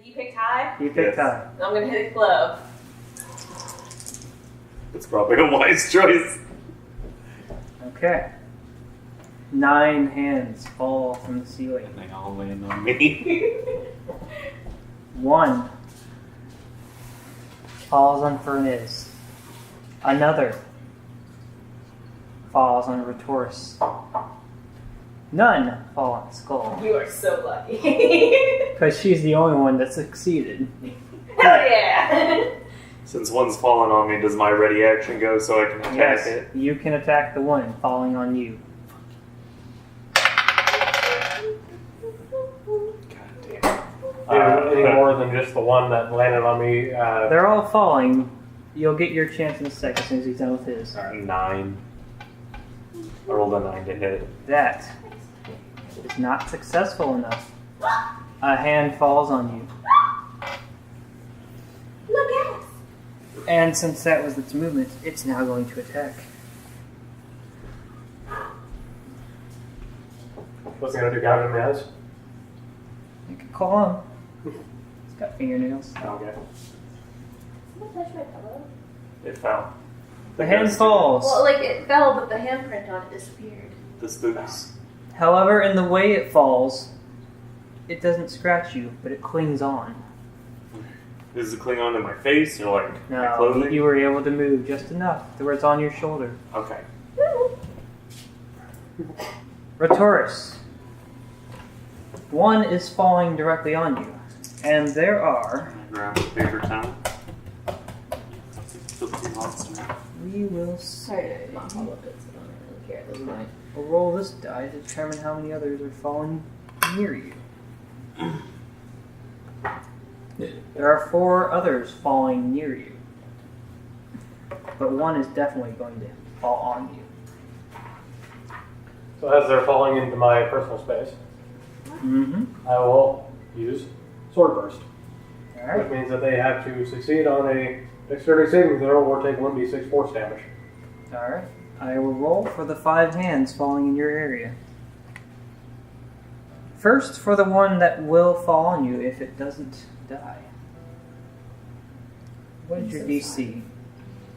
You picked high? You picked high. I'm gonna hit a glove. It's probably a wise choice. Okay. 9 hands fall from the ceiling. They all land on me. 1 falls on Fernez. Another falls on Retoris. None fall on Skull. You are so lucky. Because she's the only one that succeeded. Hell yeah! Since one's fallen on me, does my ready action go so I can attack Yes, it? you can attack the one falling on you. God damn. Any more than just the one that landed on me? They're all falling. You'll get your chance in a second as soon as he's done with his. 9. I rolled a 9 to hit. That is not successful enough. A hand falls on you. Look at us! And since that was its movement, it's now going to attack. What's it going to do? Gouge him in the eyes? You can call him. He's got fingernails. Okay. Someone touch my pillow? It fell. The hand falls. Well, like it fell, but the handprint on it disappeared. The spooks. However, in the way it falls, it doesn't scratch you, but it clings on. Does it cling onto my face or like my No, clothing? you were able to move just enough to where it's on your shoulder. Okay. Retoris. 1 is falling directly on you, and there are. I grab a paper towel. Filthy monster. We will Sorry, not all of it, so I don't really care at this point. we'll roll this die to determine how many others are falling near you. There are 4 others falling near you, but 1 is definitely going to fall on you. So as they're falling into my personal space, Mm-hmm. I will use Sword Burst. All right. Which means that they have to succeed on a dexterity saving throw or take 1d6 force damage. All right. I will roll for the 5 hands falling in your area. First, for the one that will fall on you if it doesn't die. What is your DC?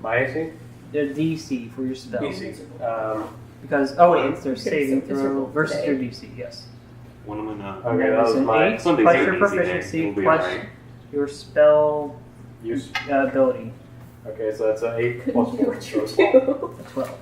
My AC? The DC for your spell. DC. Because, oh wait, it's their Could've saving saved this throw roll versus today. your DC, yes. One of them not. Okay, And that was an my 8 Sundays plus are your an easy day. proficiency We'll be plus alright. your spell use. ability. Okay, so that's an 8 plus Do 4. what So you it's 12. do. A 12.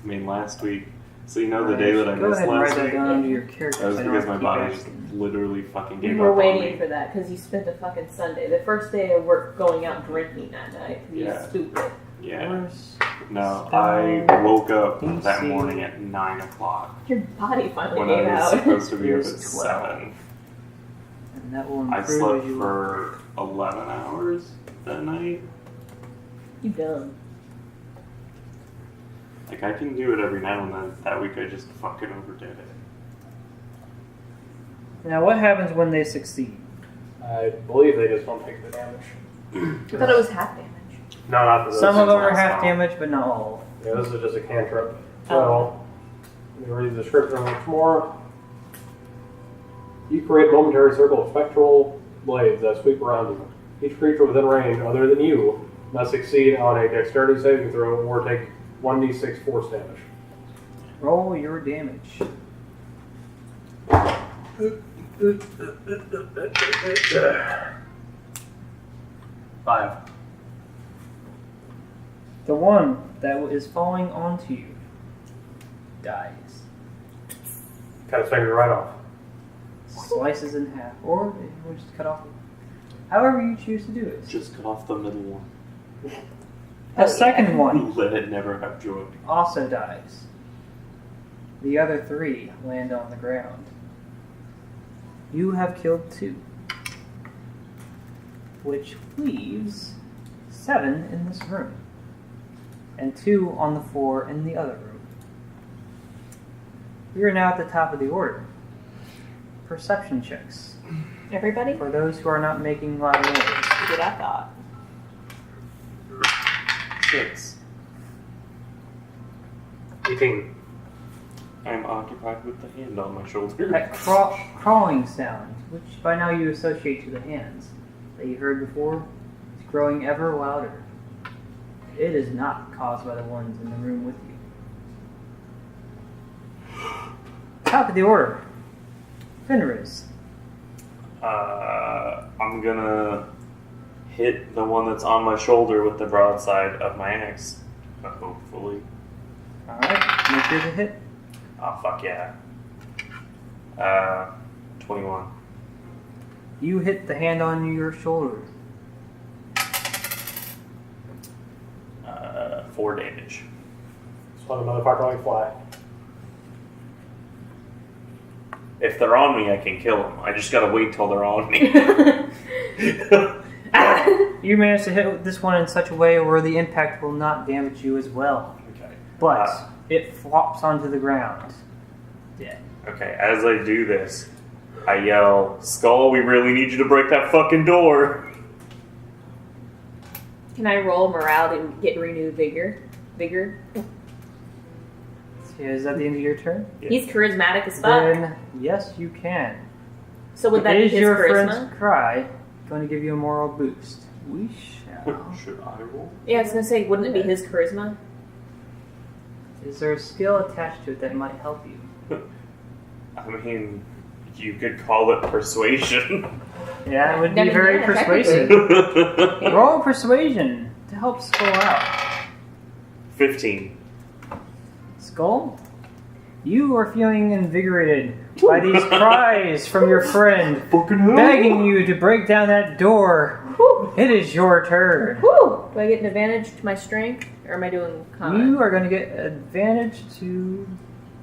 I mean, last week. So you know the day that I Go missed ahead and write last that week? down under your character. That was so I don't because have my to body keep just asking. literally fucking We gave were up on waiting me. for that because you spent a fucking Sunday. The first day of work going out drinking that night. You Yeah. stupid. Yeah. Where's No, spell I woke up that DC? morning at 9 o'clock Your body finally when gave I was out. supposed to be up at Here's 12. 7. And that will I improve slept as you for 11 hours that night. You dumb. Like, I can do it every now and then. That week I just fucking overdid it. Now, what happens when they succeed? I believe they just don't take the damage. I thought it was half damage. No, not for this. Some of them are last half time. damage, but not all. Yeah, this is just a cantrip. So, let me read the description once more. You create a momentary circle of spectral blades that sweep around you. Each creature within range, other than you, must succeed on a dexterity saving throw or take 1d6 force damage. Roll your damage. 5. The one that is falling onto you dies. Cut his finger right off. Slices in half. Or you will just cut off. However you choose to do it. Just cut off the middle one. The second one Let it never have joy. also dies. The other 3 land on the ground. You have killed 2. Which leaves 7 in this room. And 2 on the floor in the other room. We are now at the top of the order. Perception checks. Everybody? For those who are not making loud noise. Good, I thought. 6. 18. I'm occupied with the hand on my shoulder. That crawling sound, which by now you associate to the hands that you heard before, is growing ever louder. It is not caused by the ones in the room with you. Top of the order. Fenris. I'm gonna hit the one that's on my shoulder with the broadside of my axe. Hopefully. Alright, make yours a hit. Oh, fuck yeah. 21. You hit the hand on your shoulder. 4 damage. Just let a motherfucker like fly. If they're on me, I can kill them. I just gotta wait till they're on me. You managed to hit this one in such a way where the impact will not damage you as well. Okay. But it flops onto the ground. Dead. Okay, as I do this, I yell, Skull, we really need you to break that fucking door. Can I roll morale to get renewed vigor? Is that the end of your turn? Yeah. He's charismatic as fuck. Then, yes, you can. So would that be Is his your charisma? friend's cry going to give you a moral boost? We shall. Should I roll? Yeah, I was gonna say, wouldn't it be his charisma? Is there a skill attached to it that might help you? I mean, you could call it persuasion. Yeah, it would be I mean, very yeah, persuasive. Roll persuasion to help Skull out. 15. Skull, you are feeling invigorated by these cries from your friend, begging you to break down that door. Whew. It is your turn. Whew. Do I get an advantage to my strength? Or am I doing con? You are going to get advantage to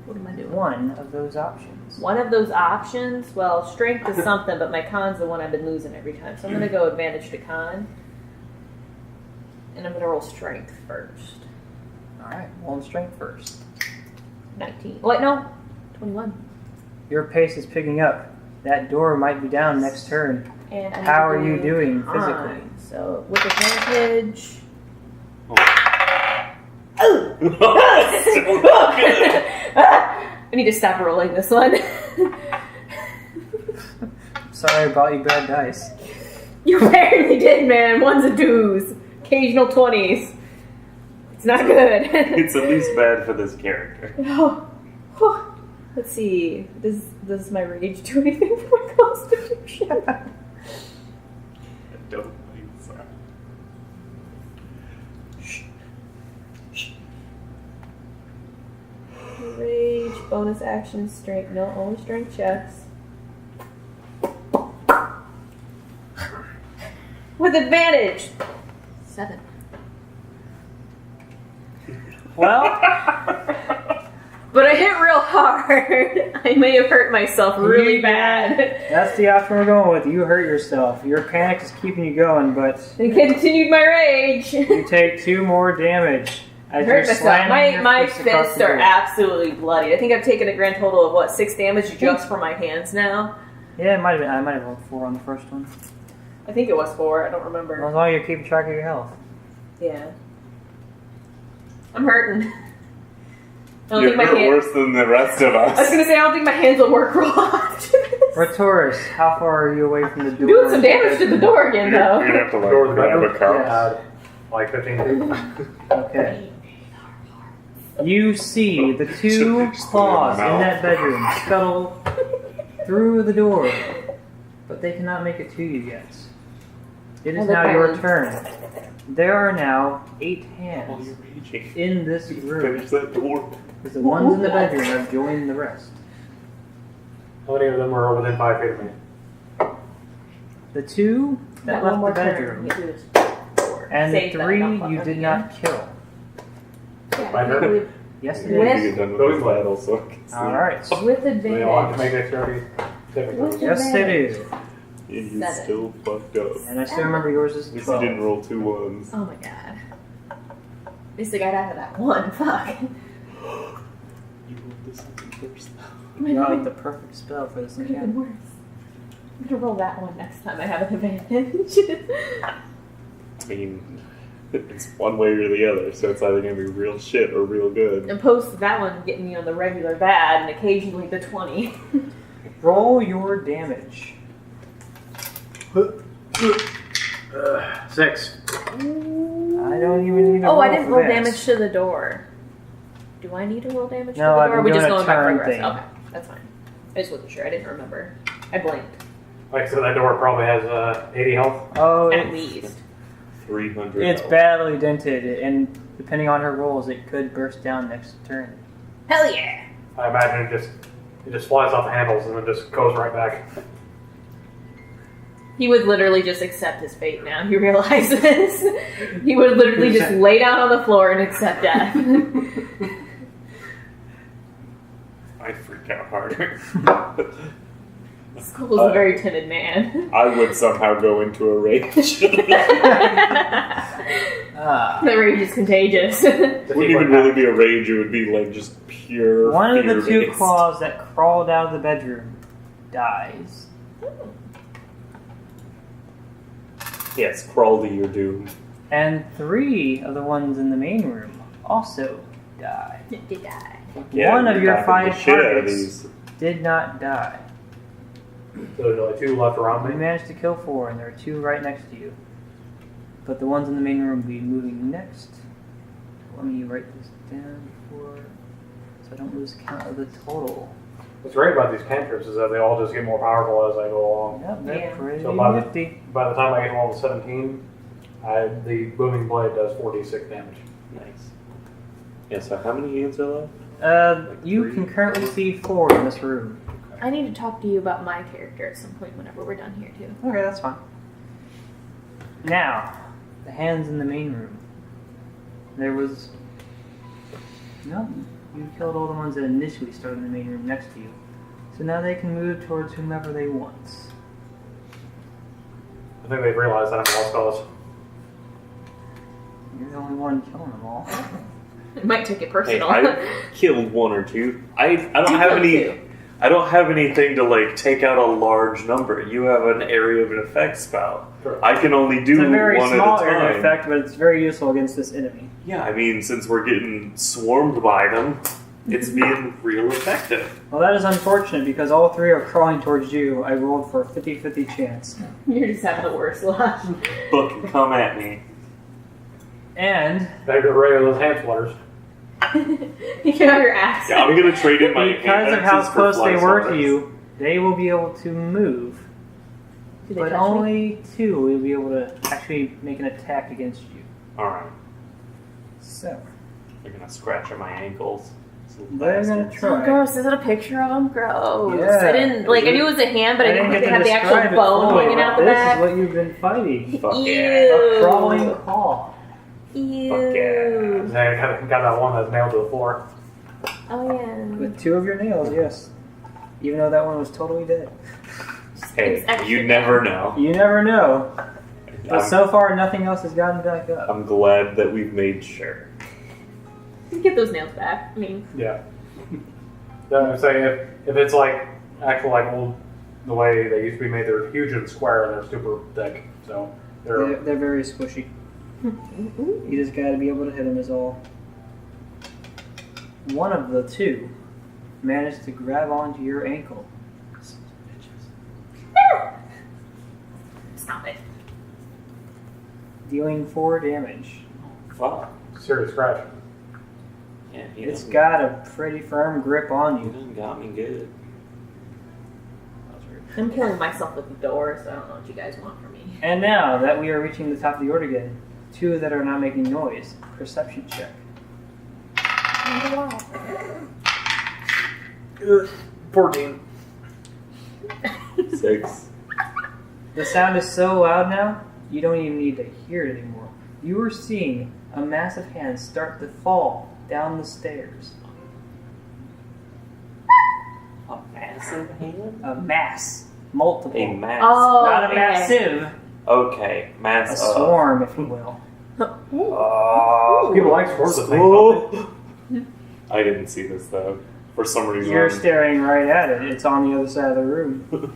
What am I doing? one of those options. One of those options? Well, strength is something, but my con's the one I've been losing every time. So I'm gonna go advantage to con. And I'm gonna roll strength first. Alright, roll strength first. 19. Wait, no. 21. Your pace is picking up. That door might be down next turn. And I need How to are you do doing con. physically? So with advantage. I need to stop rolling this one. Sorry about you bad dice. You apparently did, man. Ones and twos. Occasional 20s. It's not good. It's at least bad for this character. Oh. Oh. Let's see. Does my rage do anything for my constitution? I don't think so. Rage, bonus action, strength. No, only strength checks. With advantage. 7. Well, But I hit real hard. I may have hurt myself really bad. that's the option we're going with. You hurt yourself. Your panic is keeping you going, but And continued my rage. you take 2 more damage as Hurt you're myself. slamming your My fist across fists the are door. absolutely bloody. I think I've taken a grand total of 6 damage just from my hands now. Yeah, it might have been. I might have rolled 4 on the first one. I think it was 4. I don't As remember. long as you're keeping track of your health. Yeah. I'm hurting. I don't You're think my hurt hands. worse than the rest of I was us. gonna say I don't think my hands will work real after this. Retoris, how far are you away from the door? Doing some damage to the door again You're though. gonna have to Door like to the grab a bedroom? cup. Like 15. Okay. You see the 2 Just put it in claws the in mouth. that bedroom scuttle through the door, but they cannot make it to you yet. It is Well, they're now your fine. turn. There are now 8 While hands you're raging. in this room. Finish that door. Because the ones in the bedroom have joined the rest. How many of them were within 5 feet of me? The 2 that Got one left more the turn. bedroom, You do this. 4. and the Save that, 3 don't fuck you up did again. not kill. Yeah, My I can't turn? believe- Yes, it We With- need is. to get done with Going this left. battle so I can sleep. Alright. With They all have to make advantage. dexterity saving With throws. Yes, they do. And you 7. still fucked up. And I still remember yours is At least 12. you didn't roll 2 ones. Oh my god. At least I got out of that one. Fuck. You rolled this one first. You got like the perfect spell for this Could have been encounter. worse. I'm gonna roll that one next time I have an advantage. I mean, It's one way or the other, so it's either gonna be real shit or real good. And post that one getting me on the regular bad and occasionally the 20. Roll your damage. 6. I don't even need to Oh, roll I didn't for roll this. damage to the door. Do I need to roll damage No, to the I've door? Or are been we just doing a going by turn progress? thing. Okay, that's fine. I just wasn't sure. I didn't remember. I blinked. Like I said, that door probably has 80 health. Oh, At it's, least. 300. it's health. badly dented, and depending on her rolls, it could burst down next turn. Hell yeah! I imagine it just flies off the handles and then just goes right back. He would literally just accept his fate now. He realizes. He would literally just lay down on the floor and accept death. I'd freak out harder. Skull's a very timid man. I would somehow go into a rage. The rage is contagious. It wouldn't even really be a rage, it would be like just pure One of the two fear-based. claws that crawled out of the bedroom dies. Yes, crawl to your doom. And 3 of the ones in the main room also die. Did die. Yeah, One of you're your knocking the 5 shit out of targets these. did not die. So there's only 2 left around We me. managed to kill 4, and there are 2 right next to you. But the ones in the main room will be moving next. Let me write this down before, so I don't lose count of the total. What's great about these cantrips is that they all just get more powerful as I go along. Yep, they're Yeah. pretty So by the- nifty. By the time I get to level 17, the booming blade does 46 damage. Nice. Yeah, so how many hands are left? You 3? can currently see 4 in this room. I need to talk to you about my character at some point whenever we're done here, too. Okay, that's fine. Now, the hands in the main room. There was... No, you killed all the ones that initially started in the main room next to you. So now they can move towards whomever they want. I think they've realized that I'm lost cause. You're the only one killing them all. It might take it Hey, personal. I killed 1 or 2. I don't You have killed any. 2. I don't have anything to like take out a large number. You have an area of an effect spell. Sure. I can only do It's a very one small at a time. area effect, but it's very useful against this enemy. Yeah, I mean, since we're getting swarmed by them, it's being real effective. Well, that is unfortunate because all 3 are crawling towards you. I rolled for a 50-50 chance. You're just having the worst luck. Fucking come at me. And Better get rid of those hand flutters. You get out your axe. Yeah, I'm gonna trade in my because of how axes for close they fly were to swatters. you, they will be able to move. Do they But touch me? only 2 will be able to actually make an attack against you. Alright, So, they're gonna scratch at my ankles. they're gonna Oh, try. gross. Is it a picture of him? Gross. Yeah. I didn't, like, I knew it was a hand, but I didn't think they had the actual bone hanging out the this back. is what you've been fighting. Fuck Ew. yeah. A crawling claw. Ew. Fuck yeah. I got that one that's nailed to the floor. Oh, yeah. With 2 of your nails, yes. Even though that one was totally dead. Hey, It's extra you never know. You never know. But I'm, so far, nothing else has gotten back up. I'm glad that we've made sure. You get those nails back. I mean, Yeah. So I'm saying if it's like actual like old the way they used to be made, they're huge and square and they're super thick. So they're They're very squishy. You just gotta be able to hit them is all. One of the 2 managed to grab onto your ankle. stop it. Dealing 4 damage. Fuck. serious scratch. Yeah, he It's done- got a pretty firm grip on He you. done got me good. I'm killing myself with the door, so I don't know what you guys want from me. And now that we are reaching the top of the order again, 2 that are not making noise. Perception check. 14. 6. The sound is so loud now, you don't even need to hear it anymore. You are seeing a massive hand start to fall down the stairs. A massive hand? A mass. Multiple. A mass. Oh, Not a okay. massive. Okay, A mass. swarm, if you will. People like swarms of things, don't they? I didn't see this though. For some reason. You're staring right at it. It's on the other side of the room.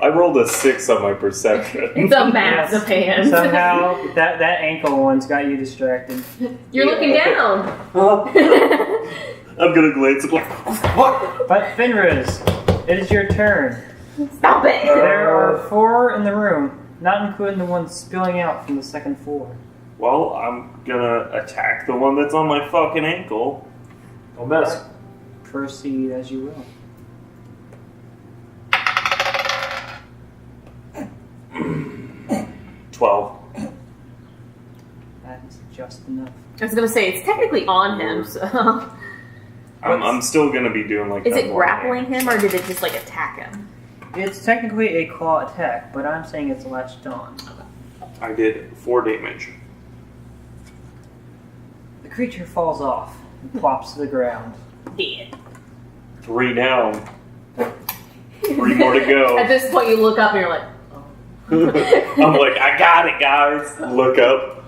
I rolled a 6 on my perception. It's a massive hand. Somehow, that ankle one's got you distracted. You're looking down. I'm gonna glance at like, what? But Fenris, it is your turn. Stop it! There are 4 in the room, not including the one spilling out from the second floor. Well, I'm gonna attack the one that's on my fucking ankle. Don't miss. Proceed as you will. That is just enough. I was gonna say, it's technically on him, so... I'm still gonna be doing like Is that it one grappling hand. him, or did it just, like, attack him? It's technically a claw attack, but I'm saying it's latched on. I did 4 damage. The creature falls off and plops to the ground. Dead. 3 down. 3 more to go. At this point, you look up and you're like, I'm like, I got it, guys. Look up.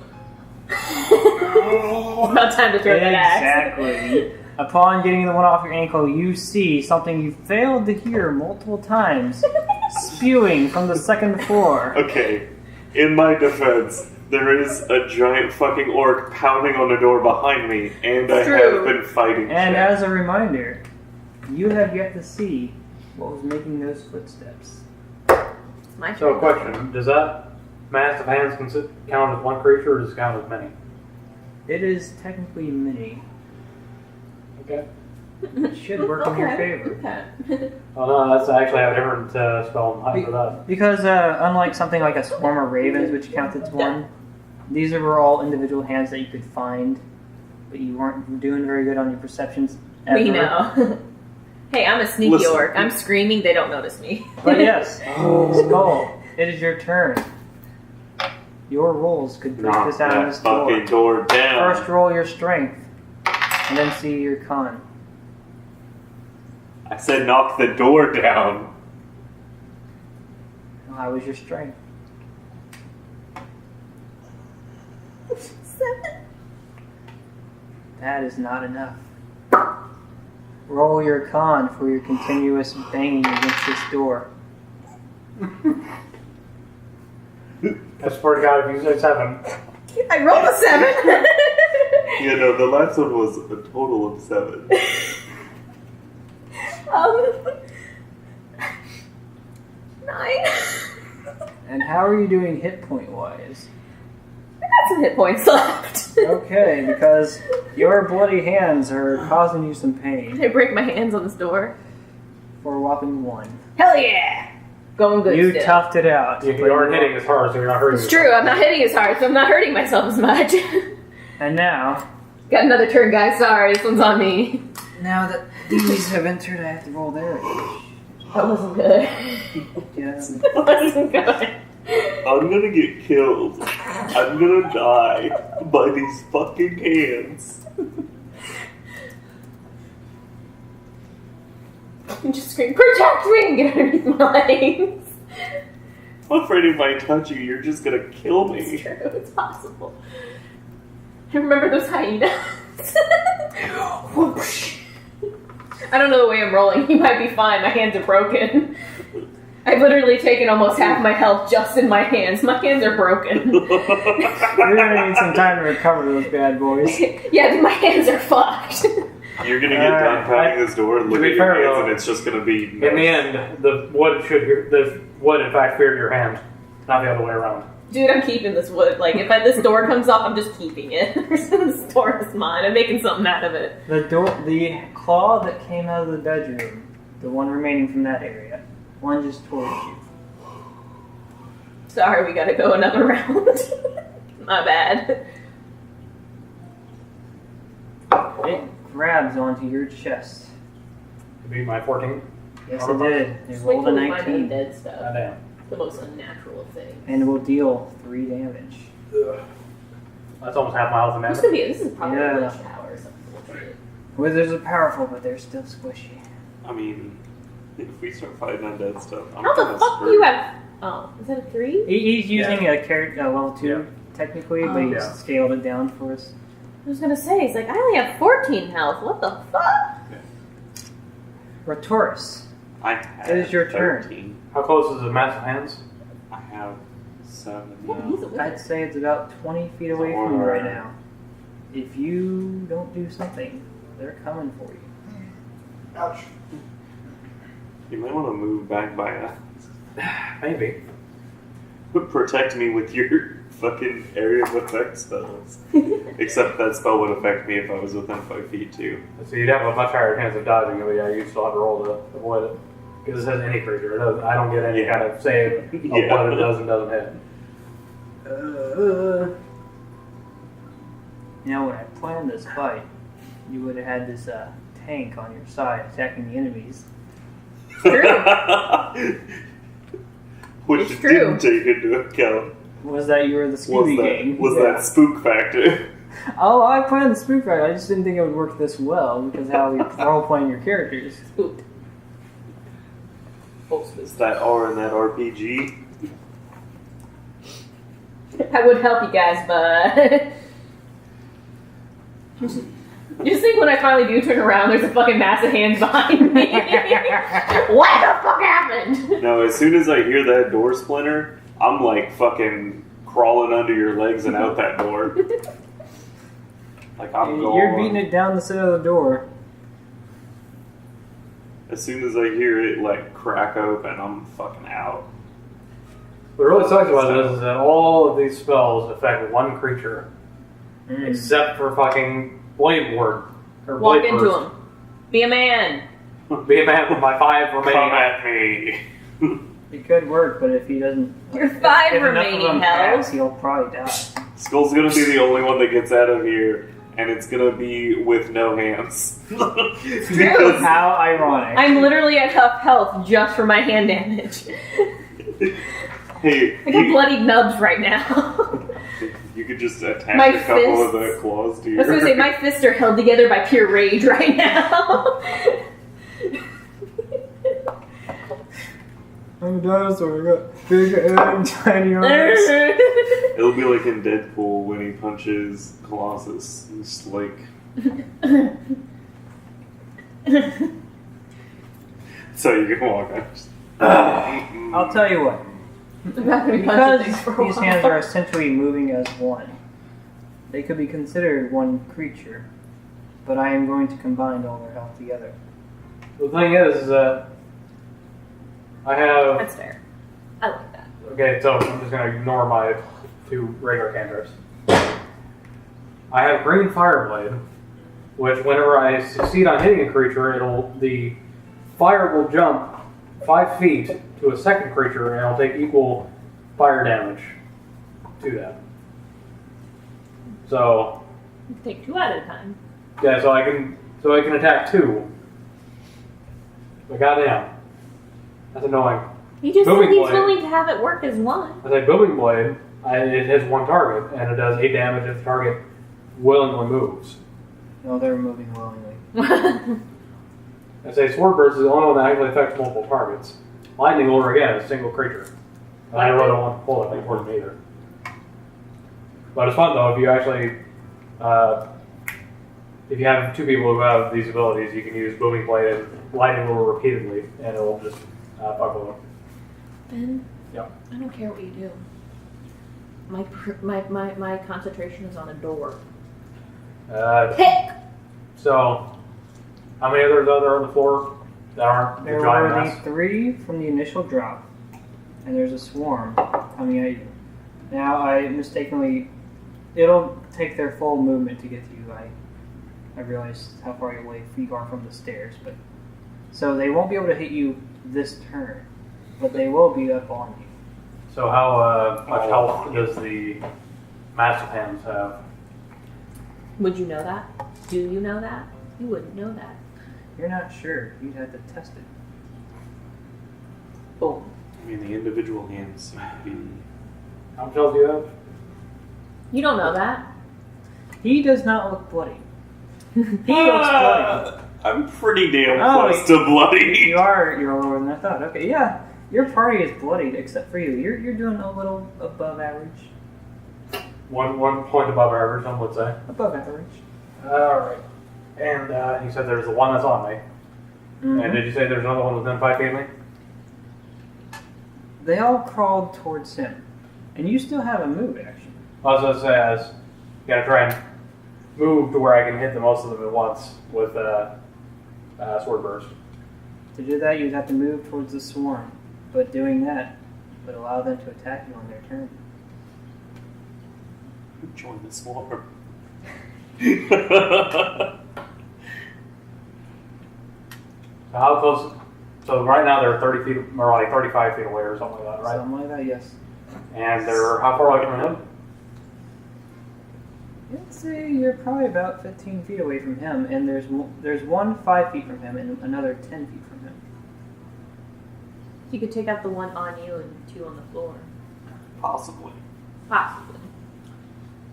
it's about time to throw that axe. Exactly. Upon getting the one off your ankle, you see something you failed to hear multiple times spewing from the second floor. Okay, in my defense, there is a giant fucking orc pounding on the door behind me, and I have been fighting And shit. as a reminder, you have yet to see what was making those footsteps. It's my turn. So, question: does that massive hands count as one creature, or does it count as many? It is technically mini. Okay. It should work in your favor. Okay. Oh no, that's I actually have a different spell in mind for that. Because unlike something like a swarm of ravens, which counts as one, these were all individual hands that you could find, but you weren't doing very good on your perceptions ever. We know. Hey, I'm a sneaky Listen. orc. I'm screaming, they don't notice me. But yes, Skull, it is your turn. Your rolls could break Knock this out of that this door. fucking door down. First roll your strength, and then see your con. I said knock the door down. How was your strength? 7. That is not enough. Roll your con for your continuous banging against this door. I swear to God, if you say 7, I rolled a 7. You know, the last one was a total of 7. 9. And how are you doing hit point wise? I got some hit points left. Okay, because your bloody hands are causing you some pain. I break my hands on this door. For a whopping 1. Hell yeah! Going good You still. toughed it out. you aren't hitting as hard, so you're not hurting. It's true, I'm not hitting as hard, so I'm not hurting myself as much. And now Got another turn, guys. Sorry, this one's on me. that these have entered, I have to roll their That wasn't good. Yeah. That wasn't good. I'm gonna get killed. I'm gonna die by these fucking hands. You just scream, protect me, and get underneath my legs. I'm afraid if I touch you, you're just gonna kill It's me. true, it's possible. I remember those hyenas. Whoosh. I don't know the way I'm rolling. He might be fine. My hands are broken. I've literally taken almost half my health just in my hands. My hands are broken. You're gonna need some time to recover those bad boys. Yeah, my hands are fucked. You're gonna get done pounding this door and look to be at your fair, hands, though, and it's just gonna be. In the end, the wood in fact feared your hand, not the other way around. Dude, I'm keeping this wood. Like, if this door comes off, I'm just keeping it. This door is mine. I'm making something out of it. The claw that came out of the bedroom, the one remaining from that area, lunges towards you. Sorry, we gotta go another round. My bad. It grabs onto your chest. To be my 14. Yes, it did. It rolled a Swing my 19. dead stuff. Damn. The most unnatural of things. And will deal 3 damage. That's almost half my health in This damage. this is probably Yeah. a glitch tower or something. Bullshit. Wizards are powerful, but they're still squishy. I mean, if we start fighting undead stuff, I'm How the kinda fuck do you have... Oh, is that a 3? He's using a character level 2 Yeah. technically, but he's Yeah. scaled it down for us. I was gonna say, it's like, I only have 14 health. What the fuck? Ratoris, I had It is your turn. 13. How close is the massive hands? I have 7 Yeah, he's a now. wizard. I'd say it's about 20 feet away from you right now. If you don't do something, they're coming for you. Ouch. You might want to move back by us. Maybe. Protect me with your fucking area of effect spells. Except that spell would affect me if I was within 5 feet too. So you'd have a much higher chance of dodging it, but yeah, you still have to roll to avoid it. Because it says any creature. It doesn't, I don't get any kind of say of Yeah. what it does and doesn't hit. You know, when I planned this fight, you would have had this tank on your side attacking the enemies. Which It's true. didn't take into account Was that you were the Scooby Gang? that spook factor. Oh, I planned the spook fight. I just didn't think it would work this well because how you role playing your characters. Spooked. Is that R in that RPG? I would help you guys, but just think when I finally do turn around, there's a fucking massive hands behind me. What the fuck happened? No, as soon as I hear that door splinter, I'm like fucking crawling under your legs and out that door. Like I'm going. You're beating it down the center of the door. As soon as I hear it like crack open, I'm fucking out. What really sucks about this is that all of these spells affect one creature. Except for fucking Blade Ward. Or Walk Blade into Burst. him. Be a man. Be a man with my 5 remaining. Come at me. It could work, but if he doesn't... Your 5 if enough of remaining them hells. pass, he'll probably die. Skull's gonna be the only one that gets out of here, and it's gonna be with no hands. Because How ironic. I'm literally at half health just for my hand damage. hey, I got bloody nubs right now. you could just attach My a couple of fists. the claws to I your... was gonna say, my fists are held together by pure rage right now. I'm a dinosaur. I got big and tiny arms. It'll be like in Deadpool when he punches Colossus. He's like... So you can walk out. I'll tell you what. I'm not gonna be Because punching things for a these while. hands are essentially moving as one, they could be considered one creature, but I am going to combine all their health together. The thing is that I have... That's fair. I like that. Okay, so I'm just going to ignore my 2 regular cantrips. I have Green Fireblade, which whenever I succeed on hitting a creature, the fire will jump 5 feet to a second creature, and it'll take equal fire damage to them. So You can take 2 at a time. yeah, so I can attack 2. But goddamn, that's annoying. He just Booming said he's blade. willing to have it work as one. I say Booming Blade, it hits 1 target, and it does 8 damage if the target willingly moves. No, they're moving willingly. I say Sword Burst is the only one that actually affects multiple targets. Lightning Lure, again, is a single creature. And I really don't want to pull that thing for them either. But it's fun, though, if you actually... if you have 2 people who have these abilities, you can use Booming Blade and Lightning Lure repeatedly, and it'll just fuck with them. Ben? Yep. I don't care what you do. My concentration is on a door. Pick! So, how many others are there on the floor that aren't the There giant were mass? the 3 from the initial drop, and there's a swarm coming at you. Now, I mistakenly... It'll take their full movement to get to you. I realize how far away you are from the stairs, but... So they won't be able to hit you this turn, but they will be up on you. So how much health does the Massive Hands have? Would you know that? Do you know that? You wouldn't know that. You're not sure. You'd have to test it. Boom. I mean, the individual hands would be... How much health do you have? You don't know that. He does not look bloody. He looks bloody. I'm pretty damn Oh, close to bloody. You're lower than I thought. Okay, yeah. Your party is bloodied except for you. You're doing a little above average. One point above average, some would say. Above average. Alright. And you said there's the one that's on me. Mhm. And did you say there's another one within 5 feet of me? They all crawled towards him. And you still have a move action. I was going to say, I was going to try and move to where I can hit the most of them at once with Sword Burst. To do that, you'd have to move towards the swarm. But doing that would allow them to attack you on their turn. Join the swarm. So how close? So right now they're 30 feet, or like 35 feet away or something like that, right? Something like that, yes. And they're how far away from him? Let's say you're probably about 15 feet away from him, and there's one 5 feet from him and another 10 feet from him. You could take out the one on you and 2 on the floor. Possibly. Possibly.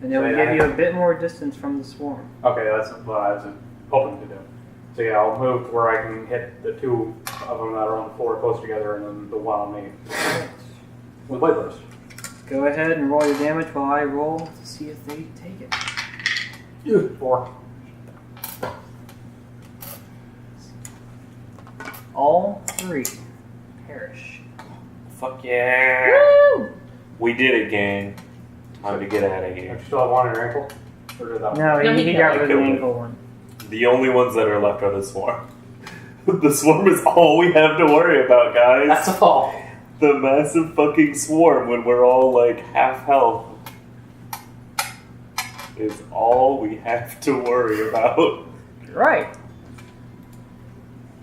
And it would give you a bit more distance from the swarm. Okay, that's what I was hoping to do. So yeah, I'll move to where I can hit the 2 of them that are on the floor close together, and then the one on me with Blade Burst. Go ahead and roll your damage while I roll to see if they take it. 4. All 3 perish. Fuck yeah. Woo! We did it, gang. Time to get out of You here. still have one in your ankle? Or did that one? No, No, he he got rid of the killed it. ankle one. The only ones that are left are the swarm. The swarm is all we have to worry about, guys. That's all. The massive fucking swarm when we're all like half health is all we have to worry about. Right.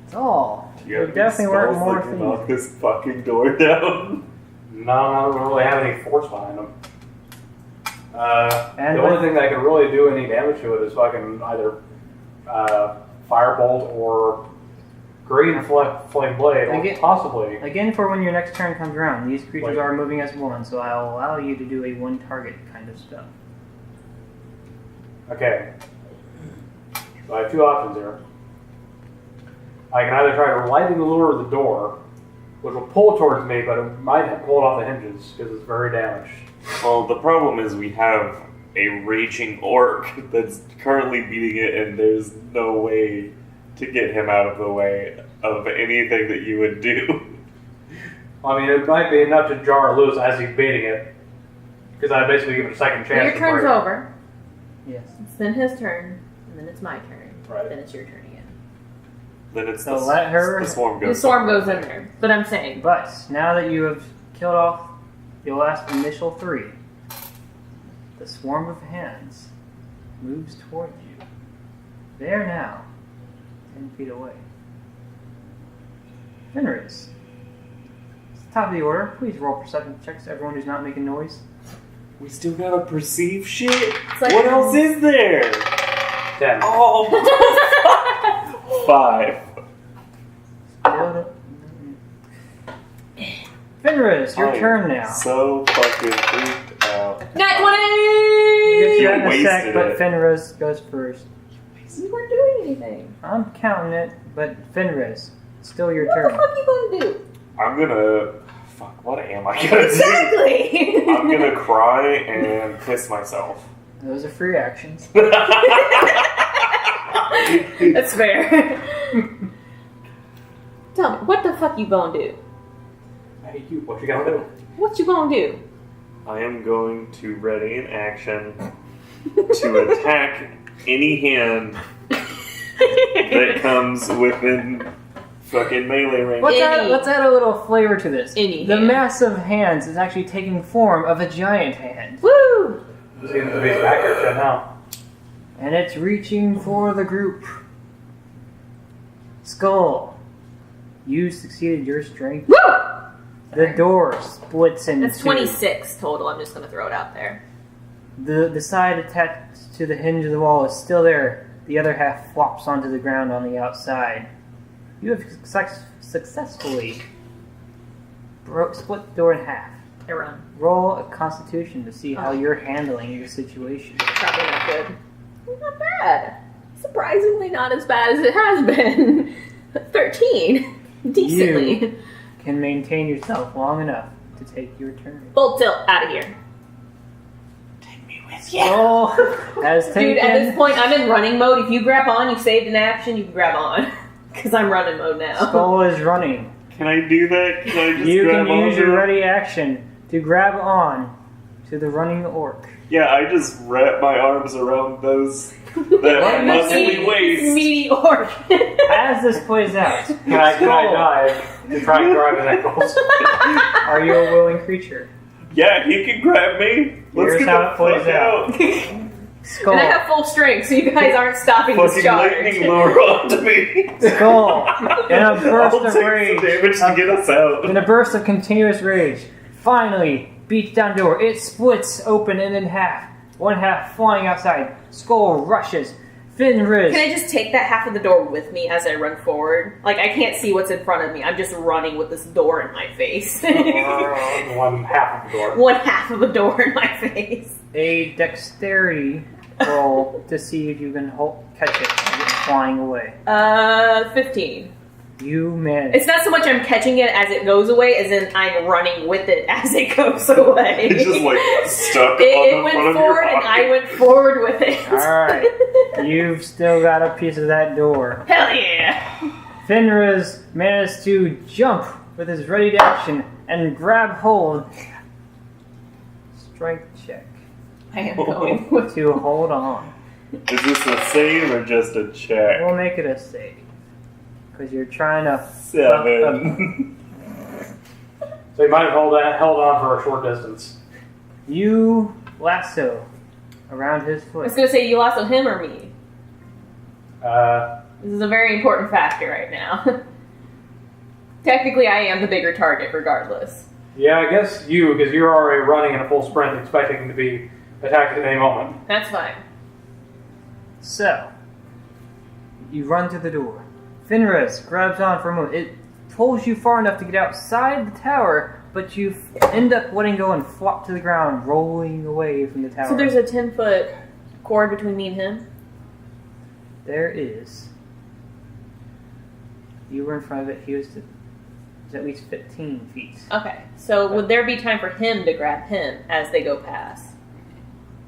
That's all. You definitely weren't more to knock thieves. this fucking door down. No, I don't really have any force behind them. And the only thing that can really do any damage to it is fucking either firebolt or green flame blade, or Again- possibly. Again, for when your next turn comes around, these creatures Wait. are moving as one, so I'll allow you to do a one target kind of stuff. Okay. So I have 2 options here. I can either try to lightning lure the door, which will pull it towards me, but it might pull it off the hinges because it's very damaged. Well, the problem is we have a raging orc that's currently beating it, and there's no way to get him out of the way of anything that you would do. I mean, it might be enough to jar it loose as he's beating it, because I basically give it a second chance. Your to turn's break. over. Yes. It's then his turn, and then it's my turn. Right. Then it's your turn again. Then it's So let her- the swarm goes. The swarm goes in there. But I'm saying, But now that you have killed off the last initial 3, the swarm of hands moves towards you. They are now 10 feet away. Fenris. It's the top of the order. Please roll perception checks to everyone who's not making noise. We still gotta perceive shit. It's like- What else is there? 10. Oh, 5. Fenris, your I'm turn now. So fucking freaked out. Nat 20! We'll get to that in a wasted sec, but it. Fenris goes first. You weren't doing anything. I'm counting it, but Fenris, it's still your What turn. the fuck are you gonna do? I'm gonna. Fuck, what am I gonna do? Exactly! I'm gonna cry and piss myself. Those are free actions. That's fair. Tell me, what the fuck you gonna do? Hey, you, what you gonna do? What you gonna do? I am going to ready in action to attack any hand that comes within fucking melee range. Let's add a little flavor to this. Any the hand. mass of hands is actually taking form of a giant hand. Woo! Seems to be some accurate shit now. And it's reaching for the group. Skull, you succeeded your strength. Woo! The door splits in That's two. 26 total. I'm just gonna throw it out there. The side attached to the hinge of the wall is still there. The other half flops onto the ground on the outside. You have successfully split the door in half. I run. Roll a constitution to see how you're handling the situation. Probably not good. Not bad. Surprisingly not as bad as it has been. 13. Decently. You can maintain yourself long enough to take your turn. Full tilt out of here. Skull has taken... Dude, at this point, I'm in running mode. If you grab on, you saved an action, you can grab on. Because I'm running mode now. Skull is running. Can I do that? Can I just You grab can use onto your him? ready action to grab on to the running orc. Yeah, I just wrap my arms around those that muscly waist. Meaty orc. As this plays out, Can I dive to try and grab his ankles? are you a willing creature? Yeah, he can grab me. Let's Here's get how the it plays fuck out. Skull. And I have full strength, so you guys aren't stopping this Fucking charge. lightning lure onto me. Skull. In a burst I'll of take rage. some damage to get us out. In a burst of continuous rage, finally beats down door. It splits open and in half. One half flying outside. Skull rushes. Fenris. Can I just take that half of the door with me as I run forward? Like, I can't see what's in front of me. I'm just running with this door in my face. One half of the door. One half of a door in my face. A dexterity roll to see if you can catch it as it's flying away. 15. You manage. It's not so much I'm catching it as it goes away, as in I'm running with it as it goes away. It's just like stuck It on the went front of forward your and pocket. I went forward with it. Alright. You've still got a piece of that door. Hell yeah! Fenris managed to jump with his ready to action and grab hold. Strength check I am going with to hold on. Is this a save or just a check? We'll make it a save. Because you're trying to... 7. So you might have held on for a short distance. You lasso around his I foot. was gonna say, you lasso him or me? Uh, This is a very important factor right now. Technically, I am the bigger target, regardless. yeah, I guess you, because you're already running in a full sprint, expecting to be attacked at any moment. That's fine. So, you run to the door. Fenris grabs on for a moment. It pulls you far enough to get outside the tower, but you end up letting go and flop to the ground, rolling away from the tower. So there's a 10-foot cord between me and him? There is. You were in front of it. He was at least 15 feet. Okay. So would there be time for him to grab him as they go past?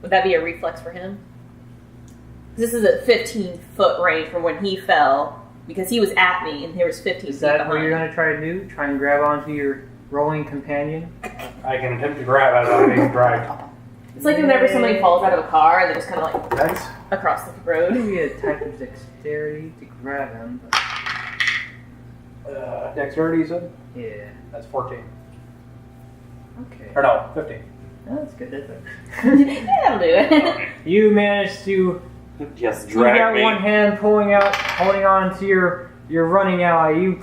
Would that be a reflex for him? This is a 15-foot range from when he fell, because he was at me and there was 15 Is feet that behind. what you're going to try to do? Try and grab onto your rolling companion? I can attempt to grab as I'm being dragged. It's like whenever somebody falls out of a car and they're just kind of like Thanks. across the road. Maybe a type of dexterity to grab him, but Dexterity, you said? yeah. That's 14. Okay. Or no, 15. Oh, that's good. That's good. Yeah, that'll do it. You managed to Just you drag got me. one hand holding on to your running ally. You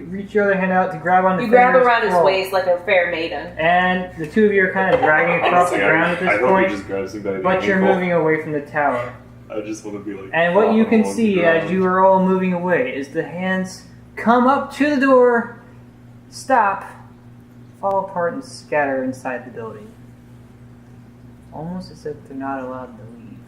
reach your other hand out to grab on the You grab Fenris around his claw. waist like a fair maiden. And the two of you are kind of dragging across the Honestly, ground at I this hope point, he just grabs me by the but you're ankle. moving away from the tower. I just want to be like. And what you can on the see ground. as you are all moving away is the hands come up to the door, stop, fall apart, and scatter inside the building. Almost as if they're not allowed to leave.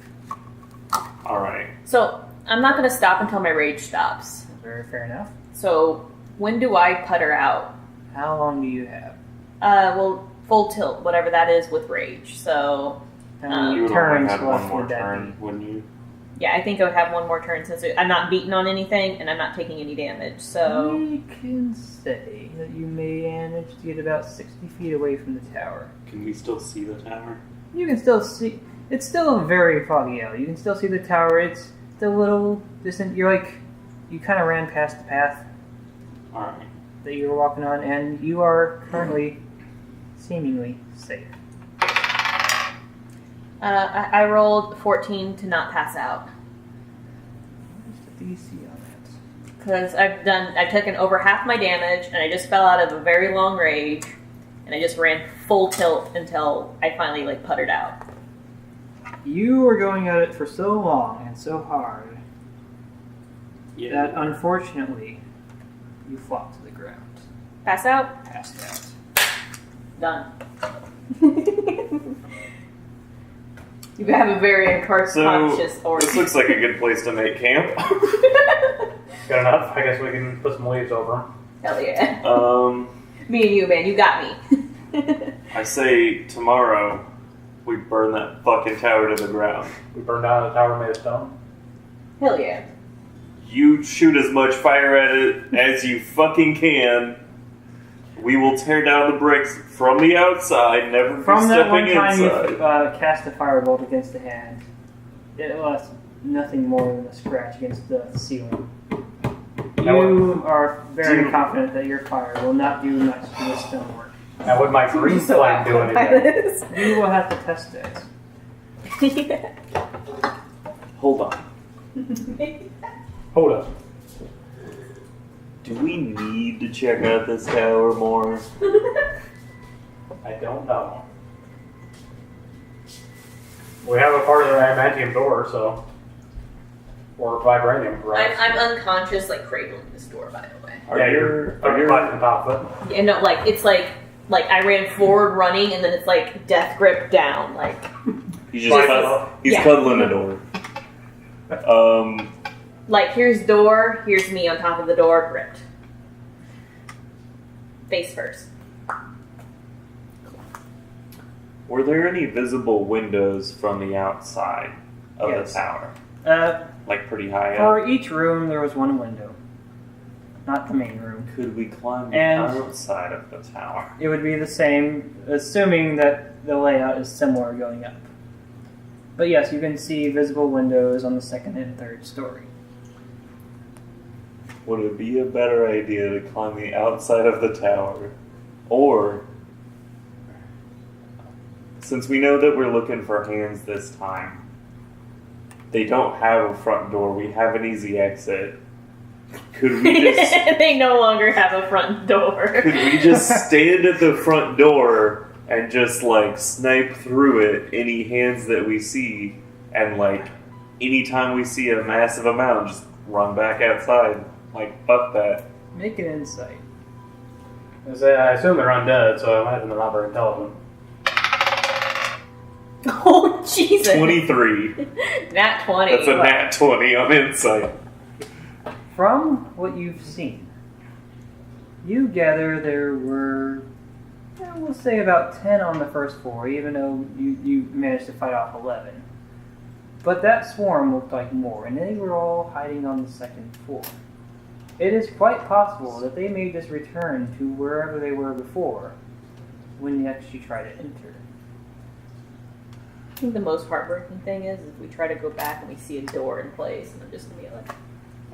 All right. So I'm not going to stop until my rage stops. Very fair enough. So when do I putter out? How long do you have? Well, full tilt, whatever that is with rage. So How many You would only turns have one left more would that turn, be? wouldn't you? yeah, I think I would have one more turn since I'm not beaten on anything and I'm not taking any damage. So We can say that you may manage to get about 60 feet away from the tower. Can we still see the tower? You can still see. It's still a very foggy alley. You can still see the tower. It's a little distant. You kind of ran past the path All right. that you were walking on, and you are currently seemingly safe. I rolled 14 to not pass out. What's the DC on that? Because I've taken over half my damage, and I just fell out of a very long rage, and I just ran full tilt until I finally puttered out. You were going at it for so long and so hard that unfortunately you flopped to the ground, Pass out? passed out. Done. You have a very unconscious So order. this looks like a good place to make camp. Good enough. I guess we can put some leaves over them. Hell yeah. Me and you, man, you got me. I say tomorrow we burn that fucking tower to the ground. We burn down the tower made of stone. Hell yeah. You shoot as much fire at it as you fucking can. We will tear down the bricks from the outside, never From that one stepping time inside. you cast a firebolt against the hand, it was nothing more than a scratch against the ceiling. You are very confident that your fire will not do much to the stonework. Now, would my green flame do anything? You will have to test it. Hold on. Hold up. Do we need to check out this tower more? I don't know. We have a part of the adamantium door, so. Or vibranium, right? I'm unconscious, like cradling this door. By the way. Yeah, you're right on top of it. Yeah, no, like it's like I ran forward running, and then it's like death grip down, like. He's cuddling a door. Like here's door, here's me on top of the door, gripped. Face first. Were there any visible windows from the outside of the tower? Like pretty high up? For each room, there was one window. Not the main room. Could we climb the And- outside of the tower? It would be the same, assuming that the layout is similar going up. But yes, you can see visible windows on the second and third story. Would it be a better idea to climb the outside of the tower? Or, since we know that we're looking for hands this time, they don't have a front door, we have an easy exit. Could we just... They no longer have a front door. Could we just stand at the front door and just, like, snipe through it any hands that we see, and, like, anytime we see a massive amount, just run back outside? Like, fuck that. Make an insight. I assume they're undead, so I imagine they're not very intelligent. Oh, Jesus. 23. Nat 20. That's a nat 20 on insight. From what you've seen, you gather there were, we'll say about 10 on the first floor, even though you managed to fight off 11. But that swarm looked like more, and they were all hiding on the second floor. It is quite possible that they may just return to wherever they were before when next you try to enter. I think the most heartbreaking thing is if we try to go back and we see a door in place, and I'm just gonna be like,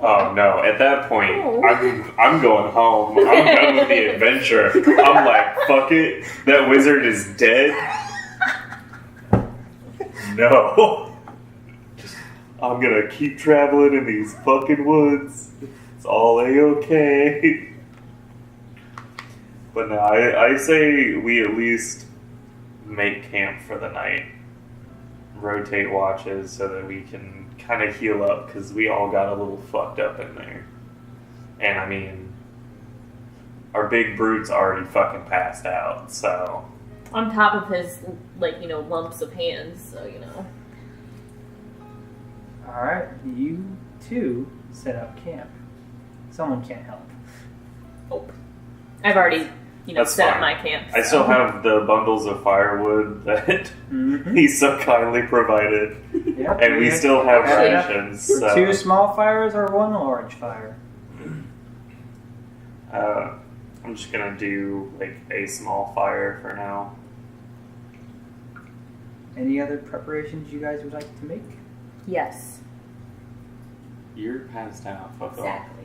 Oh no, at that point, Oh. I'm going home. I'm done with the adventure. I'm like, fuck it. That wizard is dead. No. I'm gonna keep traveling in these fucking woods. It's all A-okay. But no, I say we at least make camp for the night. Rotate watches so that we can kind of heal up, because we all got a little fucked up in there. And I mean, our big brute's already fucking passed out, so. on top of his, like, lumps of hands, so, Alright, you too set up camp. Someone can't help. I've already, That's set up fine. my camp. I still have the bundles of firewood that he so kindly provided. Yep. And we still have Actually, rations. For So, 2 small fires or 1 large fire? I'm just gonna do like a small fire for now. Any other preparations you guys would like to make? Yes, You're passed out. Fuck off. exactly.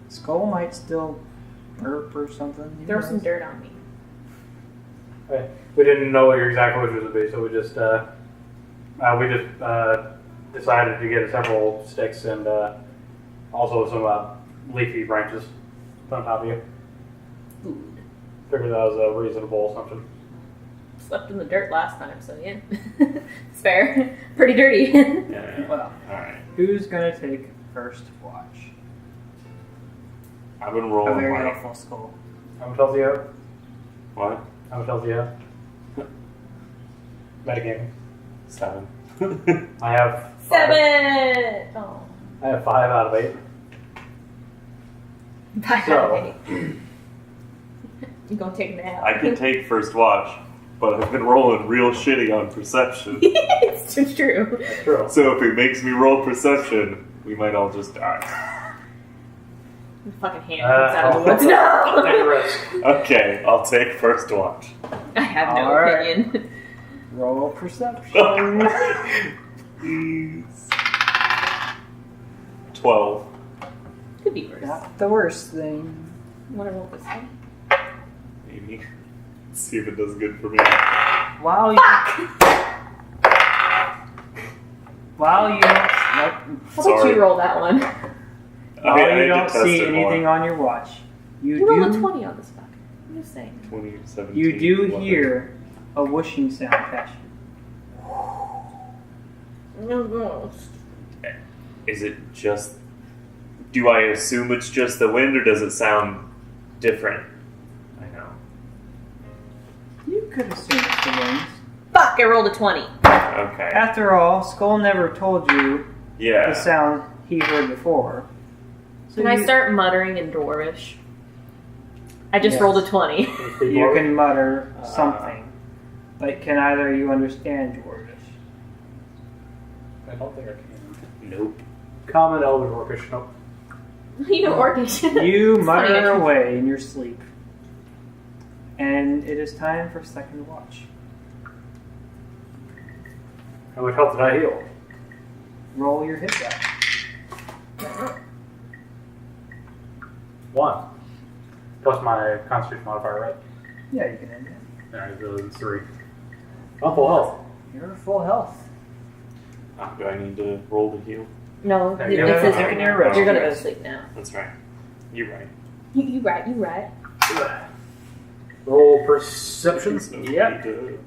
Skull might still burp or something. who Throw knows? some dirt on me. Okay. We didn't know what your exact wishes would be, so we just decided to get several sticks and also some leafy branches on top of you. Food. Figured that was a reasonable assumption. Slept in the dirt last time, so yeah. It's fair. Pretty dirty. Yeah. Well, Alright. who's gonna take first watch? I've been A rolling very like. helpful skull. How much health do you have? What? How much health do you have? Metagaming. 7. I have 7! Oh. I have 5 out of 8. So- You gonna take a nap? I can take first watch, but I've been rolling real shitty on perception. It's too true. That's true. So if it makes me roll perception, we might all just die. The fucking hand comes out of the woods. I'll No! take a risk. Okay, I'll take first watch. I have no Alright. opinion. Roll perception. Please. 12. Could be worse. Not the worst thing. Want to roll this one? Maybe. Let's see if it does good for me. While you How about Sorry. you roll that one? while I you don't detest see it more. anything on your watch, You rolled a 20 on this fucker. I'm just saying. 20, 17. you do 11. hear a whooshing sound catch you. Is it just... Do I assume it's just the wind, or does it sound different? I know. You could assume it's the winds. Fuck, I rolled a 20. Okay. After all, Skull never told you Yeah. the sound he heard before. So Can I you- start muttering in Dwarvish? I just Yes. rolled a 20. You can mutter something. But can either of you understand Dwarvish? I don't think I can. Nope. Common Elder Orcish. Nope. You know Orcish. You It's mutter funny, actually. away in your sleep. And it is time for second watch. How much health did I heal? Roll your hit die. 1. Plus my Constitution modifier, right? Yeah, you can end it. Alright, so it's 3. I'm full health. You're full health. Do I need to roll to heal? No, Yeah, it yeah, says yeah, yeah. you're gonna go to sleep now. That's right. You're right. You right. Roll perception. So Yep. we need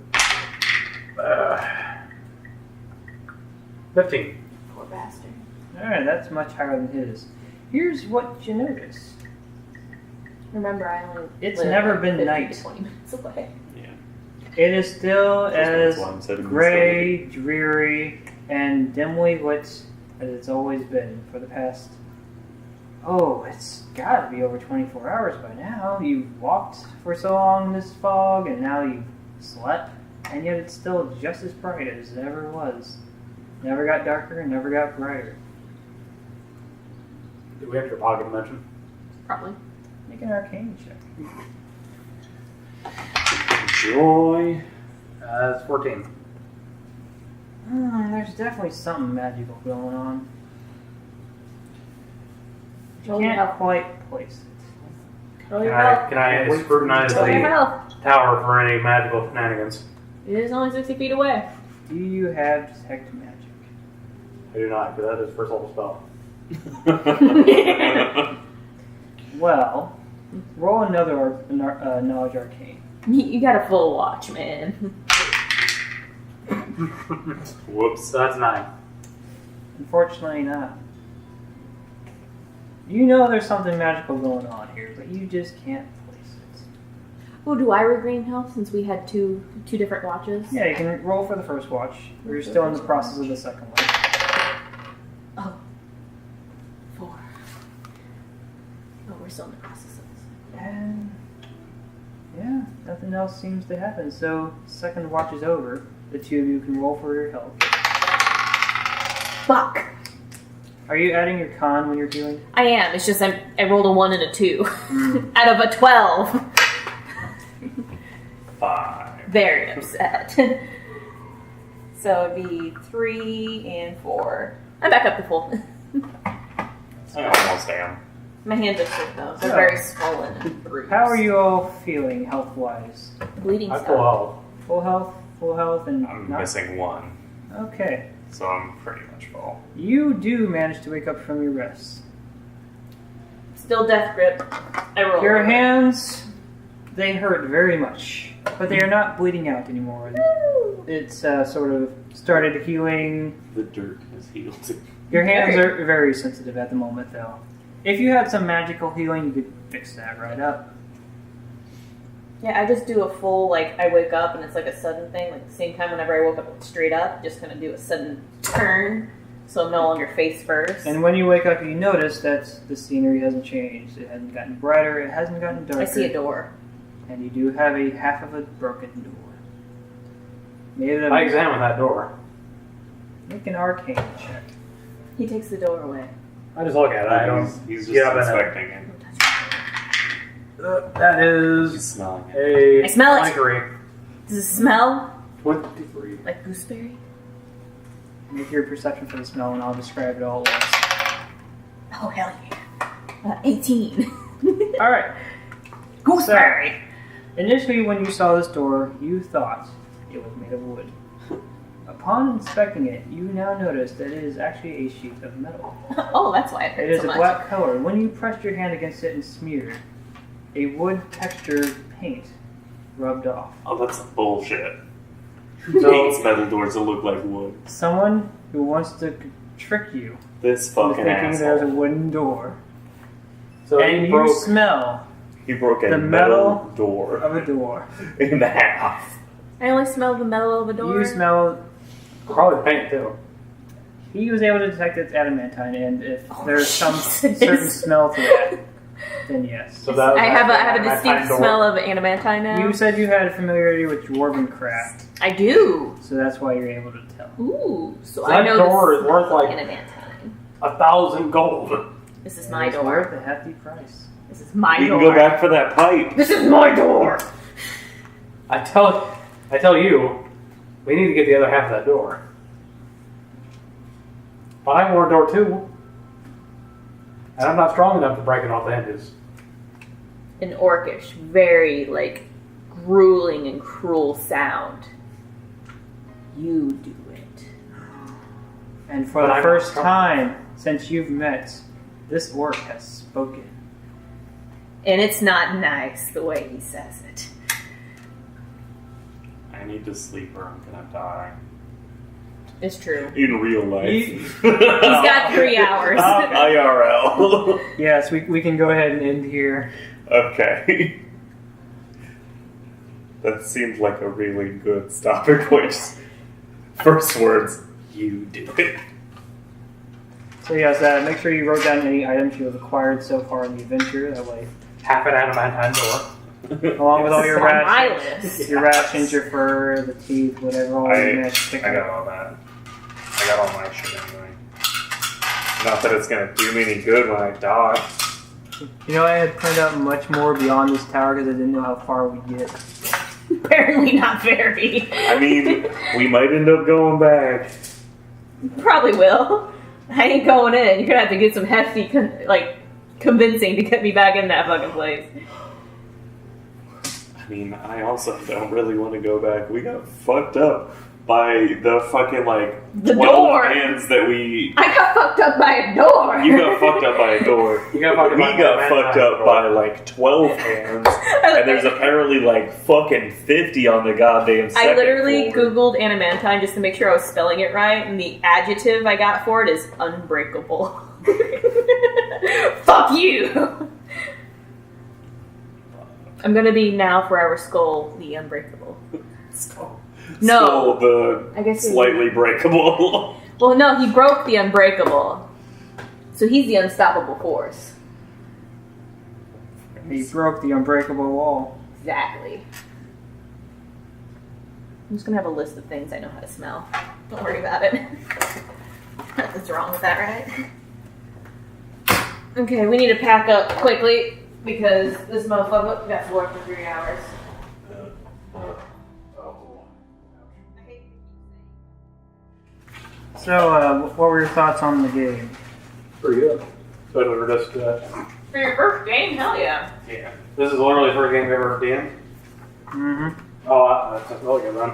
15. Poor bastard. Alright, that's much higher than his. Here's what you notice. Remember, I only It's live never like been 50 night. to 20 minutes away. Yeah. It is still as That's why I'm setting this gray, dreary, and dimly lit as it's always been for the past. Oh, it's gotta be over 24 hours by now. You've walked for so long in this fog, and now you've slept, and yet it's still just as bright as it ever was. Never got darker, never got brighter. Do we have your pocket dimension? Probably. Make an arcane check. Joy. That's 14. There's definitely something magical going on. You Roll your can't health. quite place it. Roll your health. Can I Wait for scrutinize Roll your the health. tower for any magical shenanigans? It is only 60 feet away. Do you have detect magic? I do not, because that is first level spell. Well, roll another knowledge arcane. You got a full watch, man. Whoops. So that's 9. Unfortunately not. You know there's something magical going on here, but you just can't place it. Oh, do I regain health since we had two different watches? Yeah, you can roll for the first watch. You're still in the process of the second one. Oh. 4. Oh, we're still in the process of this. And yeah, nothing else seems to happen. So second watch is over. The two of you can roll for your health. Fuck. Are you adding your con when you're healing? I am. It's just I rolled a 1 and a 2 out of a 12. 5. Very upset. So it'd be 3 and 4. I'm back up to full. I almost am. My hands are sick though. They're So, very swollen and bruised. How are you all feeling health-wise? Bleeding I'm stuff. full health. Full health, and I'm not- missing 1, Okay. so I'm pretty much full. You do manage to wake up from your rest. Still death grip. I roll. Your hands, they hurt very much, but they are not bleeding out anymore. It's sort of started healing. The dirt has healed. Your hands are very sensitive at the moment, though. If you had some magical healing, you could fix that right up. Yeah, I just do a full, like, I wake up and it's like a sudden thing. Like, the same time whenever I woke up straight up, just kind of do a sudden turn. So I'm no longer face first. And when you wake up, you notice that the scenery hasn't changed. It hasn't gotten brighter. It hasn't gotten darker. I see a door. And you do have a half of a broken door. Maybe I examine that door. make an arcane check. He takes the door away. I just look at it. I don't. He's just get up in it. inspecting it. That He's is smelling it. a I smell it. 23. Does it smell 23. like gooseberry? Make your perception for the smell, and I'll describe it all at once. Oh, hell yeah. 18. All right. Gooseberry. Initially, when you saw this door, you thought it was made of wood. Upon inspecting it, you now notice that it is actually a sheet of metal. Oh, that's why it It hurts is so a much. black color. When you pressed your hand against it and smeared, a wood textured paint rubbed off. Oh, that's bullshit. Who So- paints metal doors that look like wood? Someone who wants to trick you This into fucking thinking there's a asshole. wooden door. So And he you broke. smell He broke a the metal metal door of a door. in half. I only smell the metal of a door. You smell. Probably paint too. He was able to detect its adamantine, and if Oh, there's some Jesus. certain smell to that, then yes. So that was I have a actually distinct door. smell of adamantine now. You said you had familiarity with dwarven craft, I do. so that's why you're able to tell. Ooh, so That I know door this is worth like adamantine. 1,000 gold. This is And my it's door. worth a hefty price. This is my We door. can go back for that pipe. This is my door. I tell you, we need to get the other half of that door. But I want a door too. And I'm not strong enough to break it off the hinges. An orcish, very like grueling and cruel sound. You do it. And for But the I'm first strong. time since you've met, this orc has spoken. And it's not nice the way he says it. I need to sleep or I'm gonna die. It's true. In real life. He's got 3 hours. IRL. Yes, we can go ahead and end here. Okay. That seemed like a really good stopping point. First words, you do it. So yes, make sure you wrote down any items you have acquired so far in the adventure. That way, Half an adamantine door. along with all your It's on my rations, list. your rations, your fur, the teeth, whatever, all you managed to pick I got up. all that. I got all my shit anyway. Not that it's gonna do me any good when I die. You know, I had printed out much more beyond this tower because I didn't know how far we'd get. Apparently not very. I mean, we might end up going back. Probably will. I ain't going in. You're gonna have to get some hefty, convincing to get me back in that fucking place. I mean, I also don't really want to go back. We got fucked up by the fucking, The 12 door. hands that we... I got fucked up by a door. You got fucked up by a door. You got fucked up We by got an fucked adamantine up by, 12 hands. And there's apparently, fucking 50 on the goddamn second I literally floor. Googled adamantine just to make sure I was spelling it right, and the adjective I got for it is unbreakable. Fuck you! I'm gonna be now forever Skull the Unbreakable. Skull. No. Skull the I guess it- slightly breakable. Well, no, he broke the Unbreakable. So he's the unstoppable force. He broke the unbreakable wall. Exactly. I'm just gonna have a list of things I know how to smell. Don't worry about it. Nothing's wrong with that, right? Okay, we need to pack up quickly because this motherfucker got to work for 3 hours. So, what were your thoughts on the game? Pretty good. So we're just, For your first game, hell yeah. Yeah. this is literally the first game we've ever been. Mm-hmm. Oh, that's a really good run.